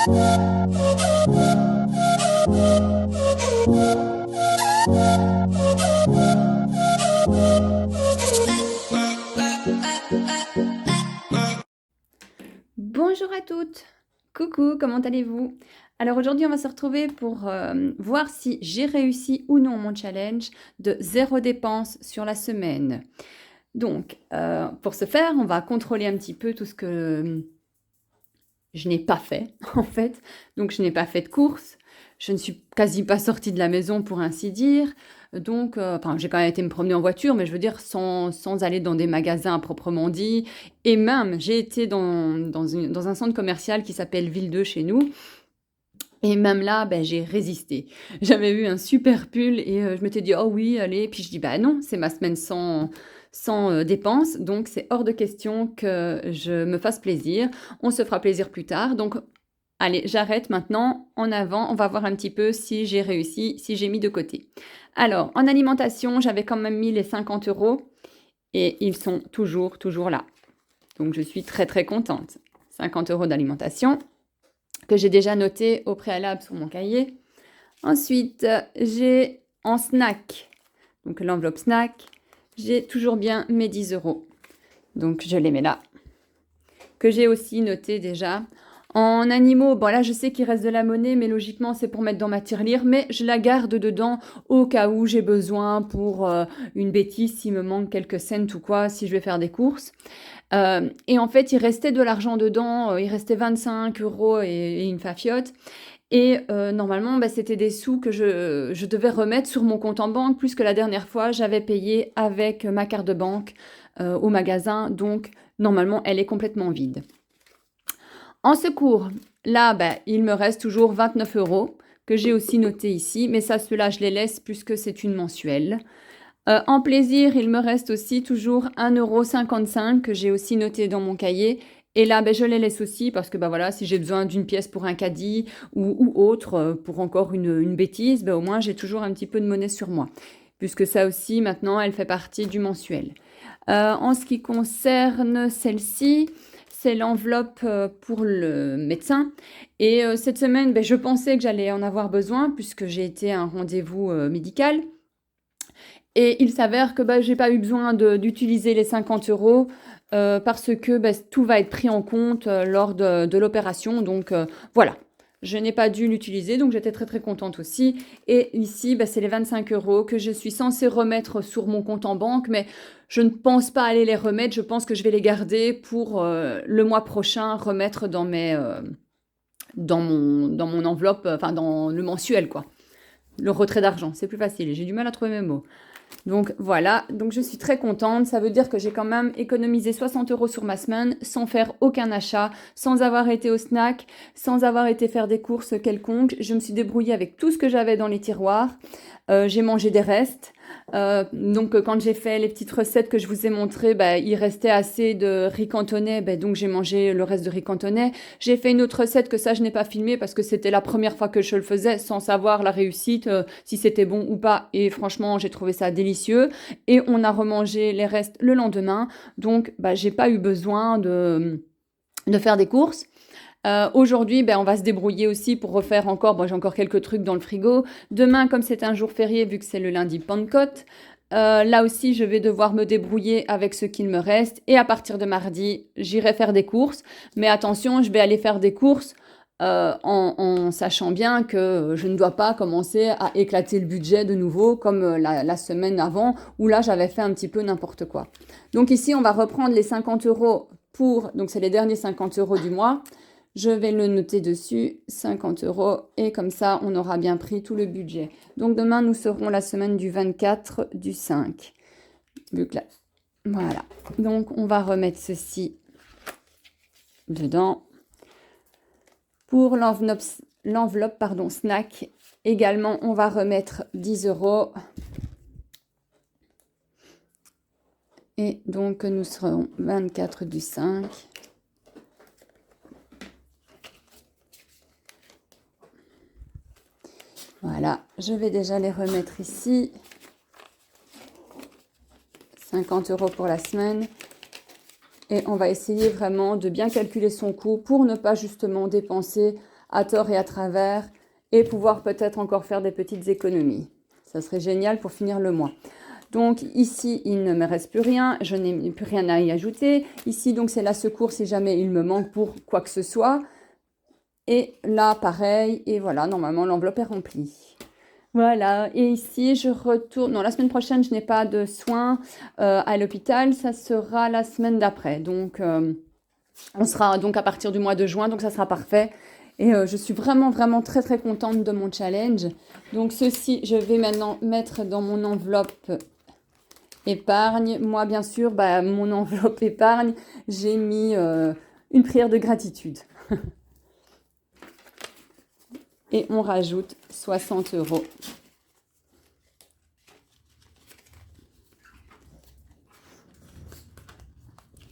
Bonjour à toutes, coucou, comment allez-vous? Alors aujourd'hui on va se retrouver pour voir si j'ai réussi ou non mon challenge de 0 dépense sur la semaine. Donc pour ce faire on va contrôler un petit peu tout ce que je n'ai pas fait en fait. Donc je n'ai pas fait de courses, je ne suis quasi pas sortie de la maison pour ainsi dire. Donc, enfin, j'ai quand même été me promener en voiture, mais je veux dire sans aller dans des magasins à proprement dit. Et même, j'ai été dans un centre commercial qui s'appelle Ville 2 chez nous. Et même là, ben, j'ai résisté. J'avais vu un super pull et je m'étais dit, oh oui, allez. Puis je dis, bah non, c'est ma semaine sans dépenses. Donc, c'est hors de question que je me fasse plaisir. On se fera plaisir plus tard. Donc, allez, j'arrête maintenant. En avant, on va voir un petit peu si j'ai réussi, si j'ai mis de côté. Alors, en alimentation, j'avais quand même mis les 50 € et ils sont toujours là. Donc, je suis très, très contente. 50 € d'alimentation que j'ai déjà noté au préalable sur mon cahier. Ensuite, j'ai en snack, donc l'enveloppe snack, j'ai toujours bien mes 10 €. Donc, je les mets là. Que j'ai aussi noté déjà. En animaux, bon là je sais qu'il reste de la monnaie, mais logiquement c'est pour mettre dans ma tirelire, mais je la garde dedans au cas où j'ai besoin pour une bêtise, s'il me manque quelques cents ou quoi, si je vais faire des courses. Et en fait il restait de l'argent dedans, il restait 25 € et une fafiote. Et normalement bah, c'était des sous que je devais remettre sur mon compte en banque, puisque la dernière fois j'avais payé avec ma carte de banque au magasin, donc normalement elle est complètement vide. En secours, là, bah, il me reste toujours 29 € que j'ai aussi noté ici, mais ça, ceux-là, je les laisse puisque c'est une mensuelle. En plaisir, il me reste aussi toujours 1,55 € que j'ai aussi noté dans mon cahier. Et là, ben, je les laisse aussi parce que bah, voilà, si j'ai besoin d'une pièce pour un caddie ou autre, pour encore une bêtise, ben, au moins j'ai toujours un petit peu de monnaie sur moi. Puisque ça aussi, maintenant, elle fait partie du mensuel. En ce qui concerne celle-ci, c'est l'enveloppe pour le médecin. Et cette semaine, ben, je pensais que j'allais en avoir besoin puisque j'ai été à un rendez-vous médical. Et il s'avère que bah, je n'ai pas eu besoin d'utiliser les 50 € parce que bah, tout va être pris en compte lors de l'opération. Donc voilà, je n'ai pas dû l'utiliser, donc j'étais très très contente aussi. Et ici, bah, c'est les 25 € que je suis censée remettre sur mon compte en banque, mais je ne pense pas aller les remettre. Je pense que je vais les garder pour le mois prochain, remettre dans mon enveloppe, enfin dans le mensuel, quoi. Le retrait d'argent, c'est plus facile. J'ai du mal à trouver mes mots. Donc voilà, donc je suis très contente. Ça veut dire que j'ai quand même économisé 60 € sur ma semaine sans faire aucun achat, sans avoir été au snack, sans avoir été faire des courses quelconques. Je me suis débrouillée avec tout ce que j'avais dans les tiroirs. J'ai mangé des restes. Donc quand j'ai fait les petites recettes que je vous ai montrées, bah, il restait assez de riz cantonais, bah, donc j'ai mangé le reste de riz cantonais. J'ai fait une autre recette que ça je n'ai pas filmé parce que c'était la première fois que je le faisais sans savoir la réussite, si c'était bon ou pas. Et franchement j'ai trouvé ça délicieux. Et on a remangé les restes le lendemain, donc bah, j'ai pas eu besoin de faire des courses. Aujourd'hui, ben, on va se débrouiller aussi pour refaire encore. Bon, j'ai encore quelques trucs dans le frigo. Demain, comme c'est un jour férié, vu que c'est le lundi Pentecôte, là aussi, je vais devoir me débrouiller avec ce qu'il me reste. Et à partir de mardi, j'irai faire des courses. Mais attention, je vais aller faire des courses en sachant bien que je ne dois pas commencer à éclater le budget de nouveau comme la semaine avant, où là, j'avais fait un petit peu n'importe quoi. Donc ici, on va reprendre les 50 € pour... Donc c'est les derniers 50 € du mois. Je vais le noter dessus, 50 € et comme ça, on aura bien pris tout le budget. Donc demain, nous serons la semaine du 24 du 5. Vu que là, voilà. Donc on va remettre ceci dedans. Pour l'enveloppe snack, également, on va remettre 10 €. Et donc, nous serons 24 du 5. Voilà, je vais déjà les remettre ici. 50 € pour la semaine. Et on va essayer vraiment de bien calculer son coût pour ne pas justement dépenser à tort et à travers et pouvoir peut-être encore faire des petites économies. Ça serait génial pour finir le mois. Donc ici, il ne me reste plus rien, je n'ai plus rien à y ajouter. Ici, donc c'est la secours si jamais il me manque pour quoi que ce soit. Et là, pareil, et voilà, normalement l'enveloppe est remplie. Voilà, et ici je retourne, non la semaine prochaine je n'ai pas de soins à l'hôpital, ça sera la semaine d'après. Donc on sera donc à partir du mois de juin, donc ça sera parfait. Et je suis vraiment vraiment très très contente de mon challenge. Donc ceci, je vais maintenant mettre dans mon enveloppe épargne. Moi bien sûr, mon enveloppe épargne, j'ai mis une prière de gratitude. Et on rajoute 60 €.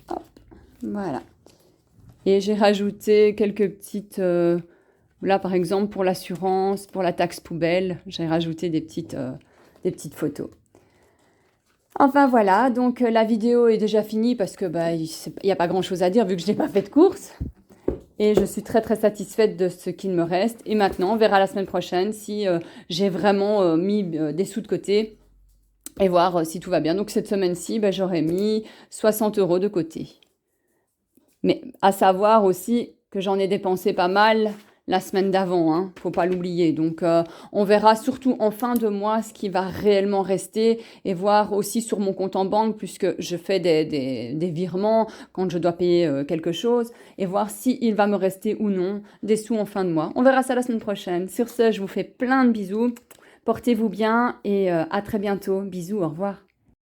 Hop, voilà. Et j'ai rajouté quelques petites... là, par exemple, pour l'assurance, pour la taxe poubelle, j'ai rajouté des petites photos. Enfin, voilà. Donc, la vidéo est déjà finie parce que il n'y a pas grand-chose à dire vu que je n'ai pas fait de course. Et je suis très très satisfaite de ce qu'il me reste. Et maintenant, on verra la semaine prochaine si j'ai vraiment mis des sous de côté et voir si tout va bien. Donc cette semaine-ci, j'aurais mis 60 € de côté. Mais à savoir aussi que j'en ai dépensé pas mal la semaine d'avant, hein, faut pas l'oublier. Donc on verra surtout en fin de mois ce qui va réellement rester et voir aussi sur mon compte en banque puisque je fais des virements quand je dois payer quelque chose et voir s'il va me rester ou non des sous en fin de mois. On verra ça la semaine prochaine. Sur ce, je vous fais plein de bisous. Portez-vous bien et à très bientôt. Bisous, au revoir.